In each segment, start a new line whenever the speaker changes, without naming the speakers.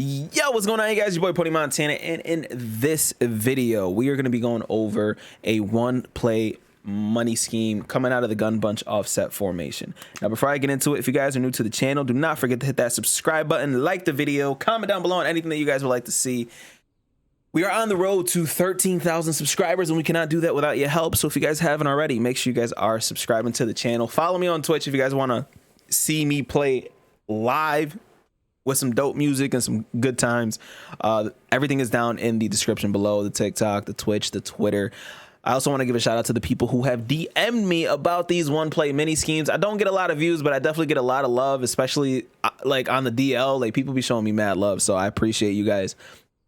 Yo, what's going on, hey guys? Your boy Pwny Montana, and in this video, we are going to be going over a one-play money scheme coming out of the gun bunch offset formation. Now, before I get into it, if you guys are new to the channel, do not forget to hit that subscribe button, like the video, comment down below on anything that you guys would like to see. We are on the road to 13,000 subscribers, and we cannot do that without your help. So if you guys haven't already, make sure you guys are subscribing to the channel. Follow me on Twitch if you guys want to see me play live with some dope music and some good times. Everything is down in the description below: the TikTok, the Twitch, the Twitter. I also want to give a shout out to the people who have DM'd me about these one play mini schemes. I don't get a lot of views, but I definitely get a lot of love, especially like on the DL. Like, people be showing me mad love, so I appreciate you guys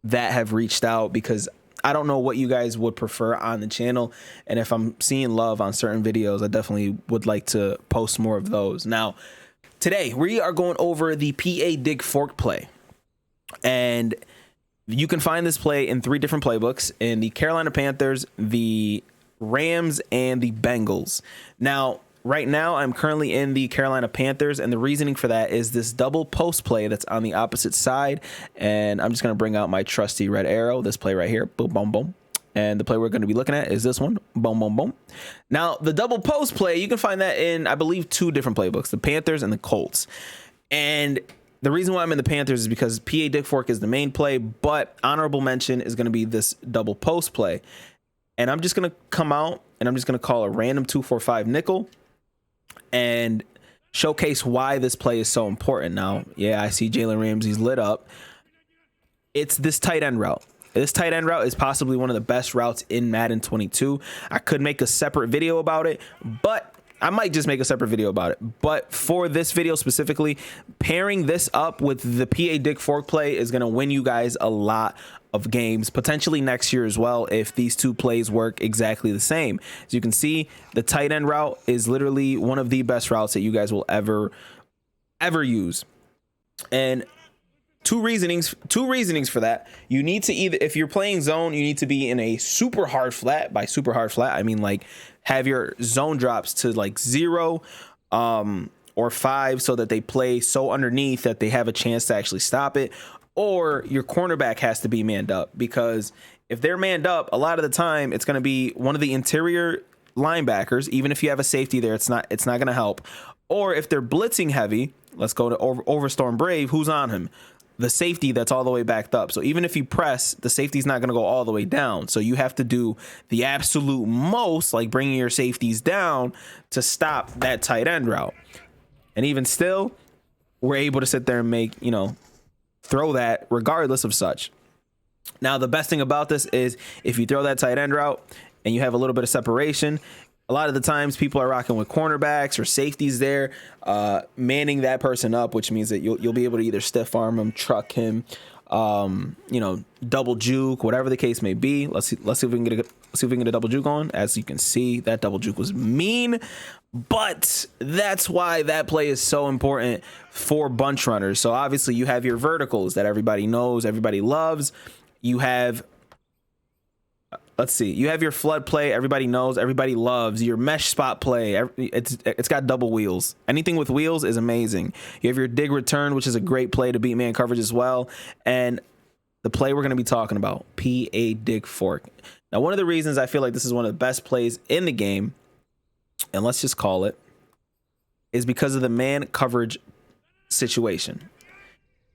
that have reached out, because I don't know what you guys would prefer on the channel, and if I'm seeing love on certain videos, I definitely would like to post more of those. Now, today we are going over the PA dig fork play, and you can find this play in 3 different playbooks: in the Carolina Panthers, the Rams, and the Bengals. Now, right now I'm currently in the Carolina Panthers, and the reasoning for that is this double post play that's on the opposite side. And I'm just going to bring out my trusty red arrow, this play right here, boom, boom, boom. And the play we're going to be looking at is this one, boom, boom, boom. Now, the double post play, you can find that in, I believe, 2 different playbooks: the Panthers and the Colts. And the reason why I'm in the Panthers is because PA dig fork is the main play, but honorable mention is going to be this double post play. And I'm just going to come out and I'm just going to call a random 2-4-5 nickel and showcase why this play is so important. Now, yeah, I see Jalen Ramsey's lit up. It's this tight end route. This tight end route is possibly one of the best routes in Madden 22. I could make a separate video about it, but I might just make a separate video about it. But for this video specifically, pairing this up with the PA dig fork play is going to win you guys a lot of games, potentially next year as well, if these 2 plays work exactly the same. As you can see, the tight end route is literally one of the best routes that you guys will ever use. And two reasonings for that: you need to either, if you're playing zone, you need to be in a super hard flat. By super hard flat, I mean like have your zone drops to like 0 or 5, so that they play so underneath that they have a chance to actually stop it. Or your cornerback has to be manned up, because if they're manned up, a lot of the time it's going to be one of the interior linebackers. Even if you have a safety there, it's not going to help. Or if they're blitzing heavy, let's go to Overstorm Brave, who's on him? The safety that's all the way backed up. So even if you press, the safety's not going to go all the way down. So you have to do the absolute most, like bringing your safeties down to stop that tight end route. And even still, we're able to sit there and make, throw that regardless of such. Now, the best thing about this is if you throw that tight end route and you have a little bit of separation, a lot of the times people are rocking with cornerbacks or safeties there, manning that person up, which means that you'll be able to either stiff arm him, truck him, double juke, whatever the case may be. Let's see if we can get a double juke on. As you can see, that double juke was mean, but that's why that play is so important for bunch runners. So obviously you have your verticals that everybody knows, everybody loves. You have, you have your flood play, everybody knows, everybody loves. Your mesh spot play, it's got double wheels. Anything with wheels is amazing. You have your dig return, which is a great play to beat man coverage as well. And the play we're going to be talking about, PA dig fork. Now, one of the reasons I feel like this is one of the best plays in the game, and let's just call it, is because of the man coverage situation.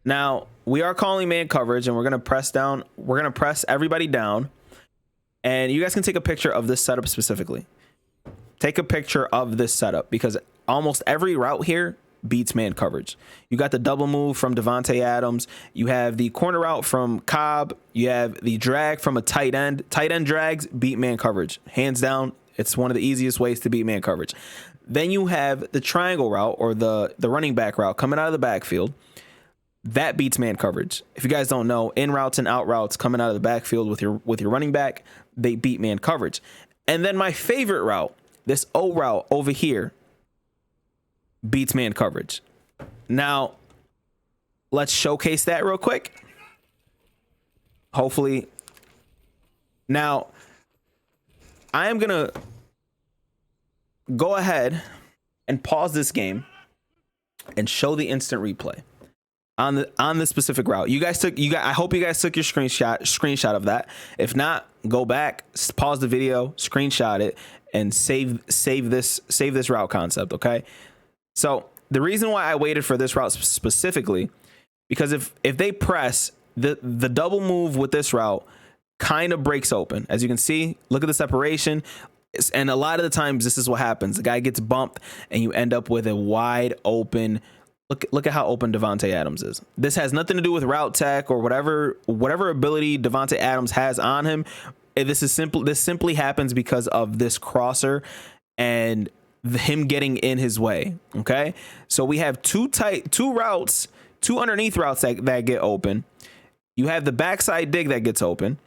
Now, we are calling man coverage, and we're going to press down. We're going to press everybody down. And you guys can take a picture of this setup specifically. Take a picture of this setup, because almost every route here beats man coverage. You got the double move from Devontae Adams. You have the corner route from Cobb. You have the drag from a tight end. Tight end drags beat man coverage. Hands down, it's one of the easiest ways to beat man coverage. Then you have the triangle route, or the running back route coming out of the backfield. That beats man coverage. If you guys don't know, in routes and out routes coming out of the backfield with your running back, they beat man coverage. And then my favorite route, this O route over here, beats man coverage. Now, let's showcase that real quick. Hopefully. Now, I am going to go ahead and pause this game and show the instant replay. on this specific route. I hope you guys took your screenshot of that. If not, go back, pause the video, screenshot it, and save this route concept. Okay. So the reason why I waited for this route specifically, because if they press the double move with this route, kind of breaks open. As you can see, look at the separation. And a lot of the times this is what happens. The guy gets bumped and you end up with a wide open. Look at how open Davante Adams is. This has nothing to do with route tech or whatever ability Davante Adams has on him. This simply happens because of this crosser and him getting in his way. Okay, so we have two underneath routes that get open. You have the backside dig that gets open,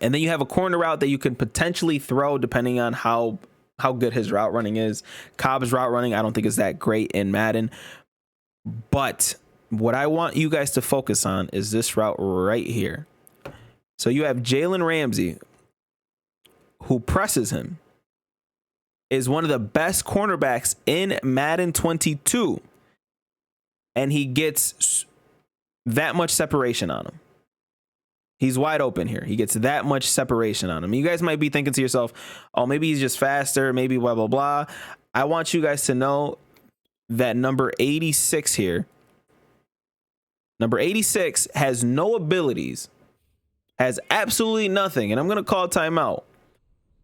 and then you have a corner route that you can potentially throw depending on how good his route running is. Cobb's route running, I don't think is that great in Madden. But what I want you guys to focus on is this route right here. So you have Jalen Ramsey, who presses him, is one of the best cornerbacks in Madden 22. And he gets that much separation on him. He's wide open here. He gets that much separation on him. You guys might be thinking to yourself, oh, maybe he's just faster, maybe blah, blah, blah. I want you guys to know that number 86 here, number 86 has no abilities, has absolutely nothing. And I'm going to call timeout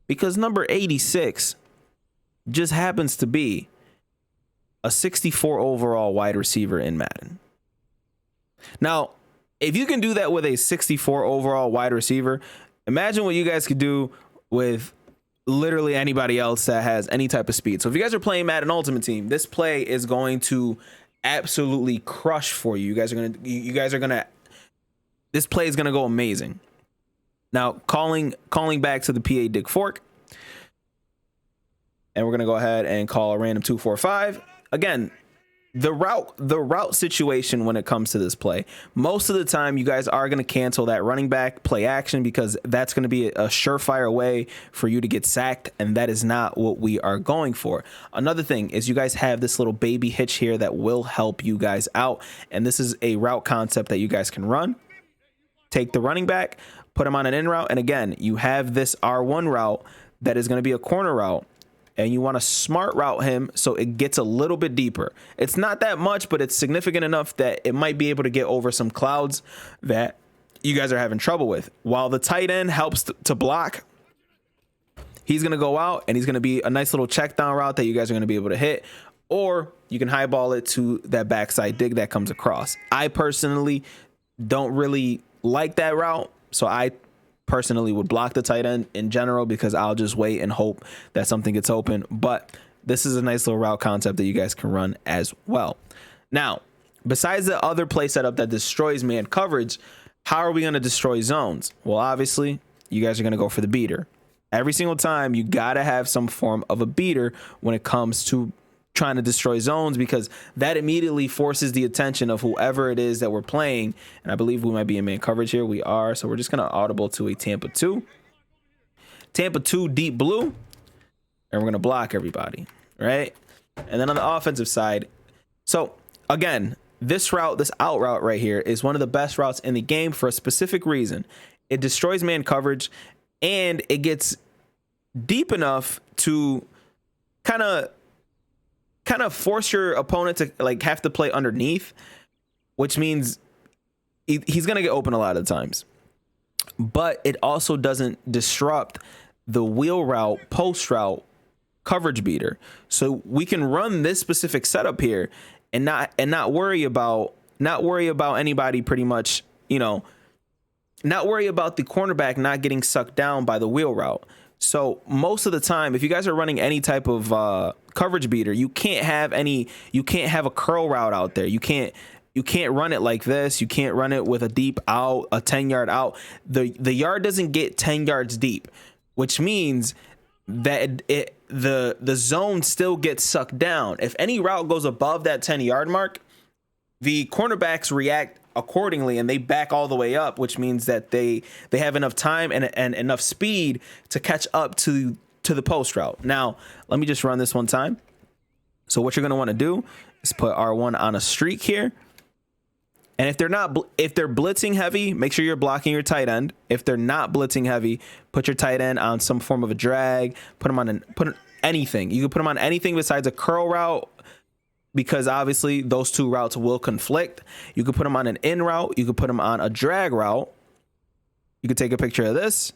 because number 86 just happens to be a 64 overall wide receiver in Madden. Now, if you can do that with a 64 overall wide receiver, imagine what you guys could do with literally anybody else that has any type of speed. So if you guys are playing Madden Ultimate Team, this play is going to absolutely crush for you. This play is going to go amazing. Now, calling back to the PA dig fork, and we're going to go ahead and call a random 245. Again, the route situation when it comes to this play, most of the time you guys are going to cancel that running back play action because that's going to be a surefire way for you to get sacked, and that is not what we are going for. Another thing is you guys have this little baby hitch here that will help you guys out, and this is a route concept that you guys can run. Take the running back, put him on an in route, and again, you have this R1 route that is going to be a corner route. And you want to smart route him so it gets a little bit deeper. It's not that much, but it's significant enough that it might be able to get over some clouds that you guys are having trouble with. While the tight end helps to block, he's going to go out and he's going to be a nice little check down route that you guys are going to be able to hit. Or you can highball it to that backside dig that comes across. I personally don't really like that route, so I personally would block the tight end in general because I'll just wait and hope that something gets open. But this is a nice little route concept that you guys can run as well. Now, besides the other play setup that destroys man coverage, how are we going to destroy zones? Well, obviously, you guys are going to go for the beater. Every single time, you got to have some form of a beater when it comes to trying to destroy zones, because that immediately forces the attention of whoever it is that we're playing. And I believe we might be in man coverage here. We are. So we're just going to audible to a Tampa 2. Tampa 2 deep blue. And we're going to block everybody. Right. And then on the offensive side. So again, this route, this out route right here is one of the best routes in the game for a specific reason. It destroys man coverage and it gets deep enough to kind of force your opponent to like have to play underneath, which means he's going to get open a lot of the times. But it also doesn't disrupt the wheel route, post route coverage beater. So we can run this specific setup here and not worry about anybody pretty much, not worry about the cornerback not getting sucked down by the wheel route. So most of the time, if you guys are running any type of coverage beater, you can't have a curl route out there. You can't run it like this. You can't run it with a deep out, a 10-yard out. The yard doesn't get 10 yards deep, which means that the zone still gets sucked down. If any route goes above that 10-yard mark, the cornerbacks react accordingly and they back all the way up, which means that they have enough time and enough speed to catch up to the post route. Now, let me just run this one time. So what you're going to want to do is put R1 on a streak here. And if they're not, if they're blitzing heavy, make sure you're blocking your tight end. If they're not blitzing heavy, put your tight end on some form of a drag. Put them on anything. You can put them on anything besides a curl route, because obviously those two routes will conflict. You could put them on an in route. You could put them on a drag route. You could take a picture of this.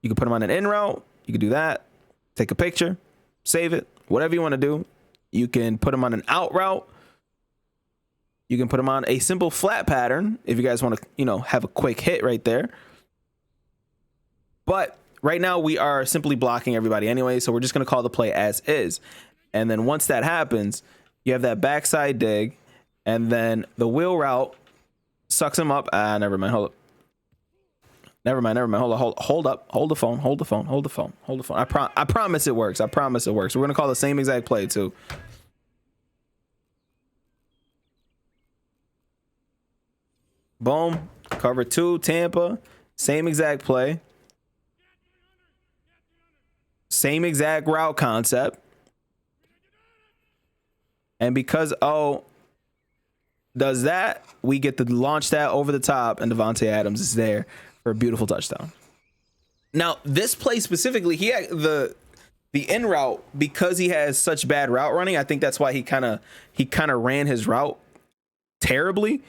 You could put them on an in route. You could do that. Take a picture, save it, whatever you want to do. You can put them on an out route. You can put them on a simple flat pattern if you guys want to, you know, have a quick hit right there. But right now we are simply blocking everybody anyway, so we're just going to call the play as is. And then once that happens, you have that backside dig, and then the wheel route sucks him up. Never mind. Hold up. Never mind. Hold up. Hold the phone. I promise it works. I promise it works. We're going to call the same exact play too. Boom. Cover 2, Tampa. Same exact play. Same exact route concept. And because O does that, we get to launch that over the top, and Devontae Adams is there for a beautiful touchdown. Now, this play specifically, he had the in route, because he has such bad route running. I think that's why he kind of ran his route terribly.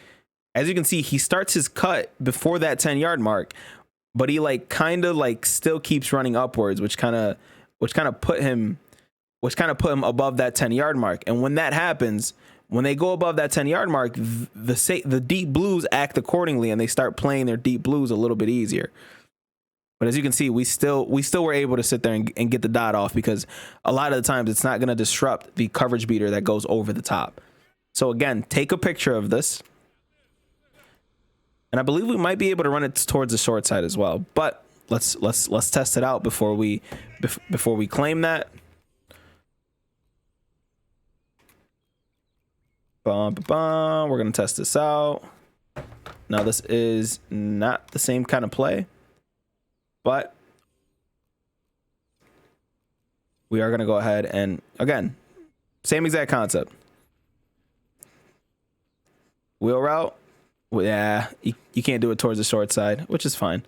As you can see, he starts his cut before that 10-yard mark, but he kind of still keeps running upwards, which kind of put him above that 10-yard mark. And when that happens, when they go above that 10-yard mark, the deep blues act accordingly, and they start playing their deep blues a little bit easier. But as you can see, we still were able to sit there and get the dot off, because a lot of the times it's not going to disrupt the coverage beater that goes over the top. So again, take a picture of this. And I believe we might be able to run it towards the short side as well. But let's test it out before we claim that. We're going to test this out. Now, this is not the same kind of play, but we are going to go ahead and, again, same exact concept. Wheel route. Well, yeah, you can't do it towards the short side, which is fine.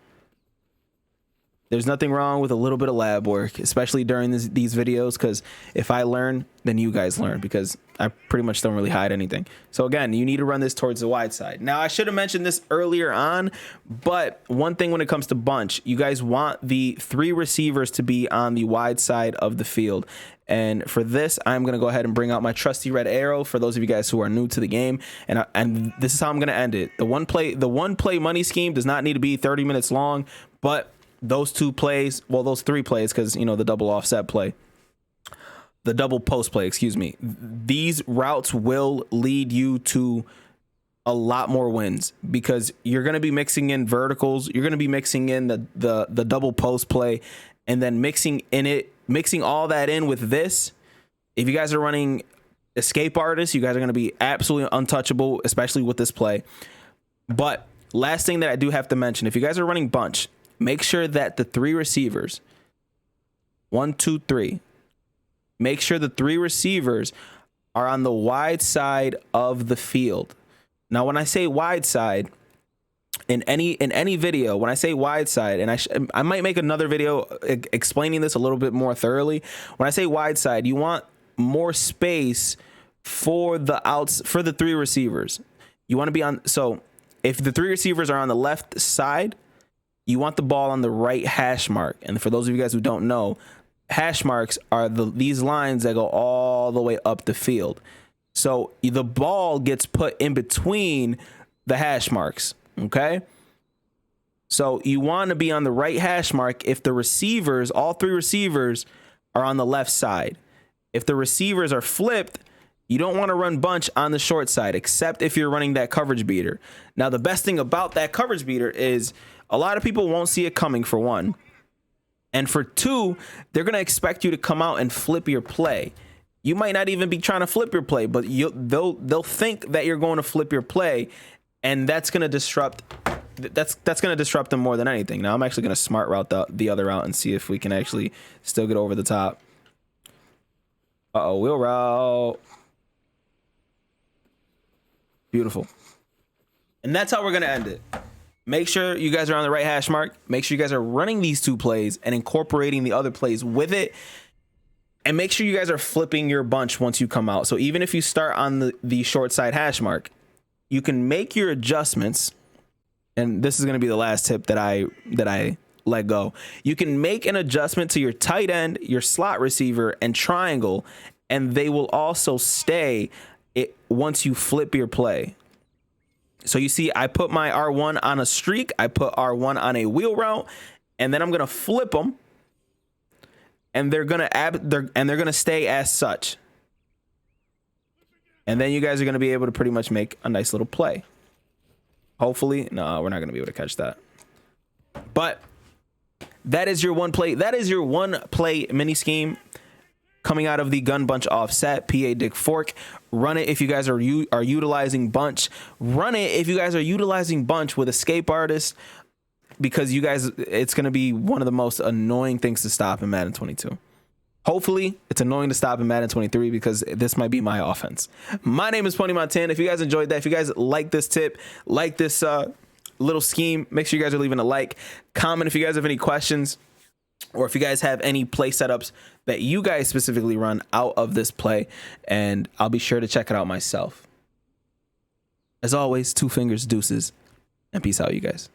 There's nothing wrong with a little bit of lab work, especially during these videos, because if I learn, then you guys learn, because I pretty much don't really hide anything. So again, you need to run this towards the wide side. Now, I should have mentioned this earlier on, but one thing when it comes to bunch, you guys want the 3 receivers to be on the wide side of the field. And for this, I'm going to go ahead and bring out my trusty red arrow for those of you guys who are new to the game. And this is how I'm going to end it. The one play money scheme does not need to be 30 minutes long, but those 2 plays, well, those 3 plays, because, you know, the double offset play, the double post play, excuse me, these routes will lead you to a lot more wins, because you're going to be mixing in verticals. You're going to be mixing in the double post play, and then mixing all that in with this. If you guys are running escape artists, you guys are going to be absolutely untouchable, especially with this play. But last thing that I do have to mention, if you guys are running bunch, make sure that the 3 receivers, 1, 2, 3, make sure the 3 receivers are on the wide side of the field. Now, when I say wide side, in any video, when I say wide side, and I might make another video explaining this a little bit more thoroughly. When I say wide side, you want more space for the 3 receivers. You want to be on, so if the 3 receivers are on the left side, you want the ball on the right hash mark. And for those of you guys who don't know, hash marks are these lines that go all the way up the field. So the ball gets put in between the hash marks. Okay. So you want to be on the right hash mark if the receivers, all 3 receivers, are on the left side. If the receivers are flipped, you don't want to run bunch on the short side, except if you're running that coverage beater. Now, the best thing about that coverage beater is a lot of people won't see it coming, for 1. And for 2, they're going to expect you to come out and flip your play. You might not even be trying to flip your play, but they'll think that you're going to flip your play, and that's going to disrupt. That's going to disrupt them more than anything. Now, I'm actually going to smart route the other route and see if we can actually still get over the top. Uh-oh, wheel route. Beautiful. And that's how we're going to end it. Make sure you guys are on the right hash mark. Make sure you guys are running these 2 plays and incorporating the other plays with it. And make sure you guys are flipping your bunch once you come out. So even if you start on the short side hash mark, you can make your adjustments. And this is going to be the last tip that I let go. You can make an adjustment to your tight end, your slot receiver, and triangle, and they will also stay once you flip your play. So you see, I put my R1 on a streak, I put R1 on a wheel route, and then I'm gonna flip them, and they're gonna stay as such. And then you guys are gonna be able to pretty much make a nice little play. Hopefully, no, we're not gonna be able to catch that. But that is your one play. That is your 1 play mini scheme coming out of the gun bunch offset. PA Dick Fork. Run it if you guys are utilizing bunch. Run it if you guys are utilizing bunch with escape artist, because you guys, it's going to be one of the most annoying things to stop in Madden 22. Hopefully it's annoying to stop in Madden 23, because this might be my offense. My name is Pwny Montana. If you guys enjoyed that, if you guys like this tip, like this little scheme, make sure you guys are leaving a like, comment if you guys have any questions, or if you guys have any play setups that you guys specifically run out of this play, and I'll be sure to check it out myself. As always, 2 fingers, deuces, and peace out, you guys.